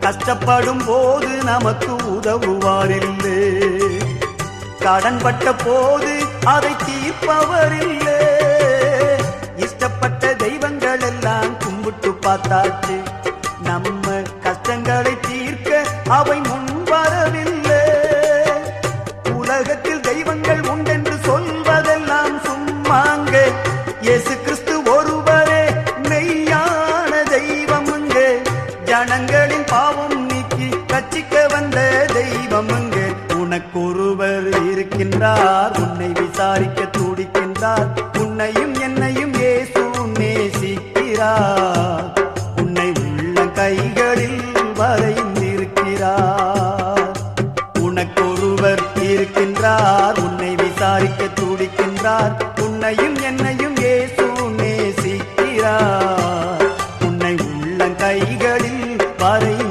கஷ்டப்படும் போது நமக்கு உதவுவாரில்லை, கடன் பட்ட போது அதை தீர்ப்பவரில்லை. இஷ்டப்பட்ட தெய்வங்கள் எல்லாம் கும்பிட்டு பார்த்தாச்சு, நம்ம கஷ்டங்களை தீர்க்க அவை முன் வரவில்லை. உலகத்தில் தெய்வங்கள் உண்டென்று சொல்வதெல்லாம் சும்மாங்க, இயேசு கிறிஸ்து ஒருவரே மெய்யான தெய்வமுங்க. ஜனங்களின் பாவம் நீக்கி ரட்சிக்க வந்த தெய்வமுங்க. உனக்கொருவர் இருக்கின்றார், உன்னை விசாரிக்க துடிக்கின்றார், உன்னையும் என்னையும் இயேசு நேசிக்கிறார்.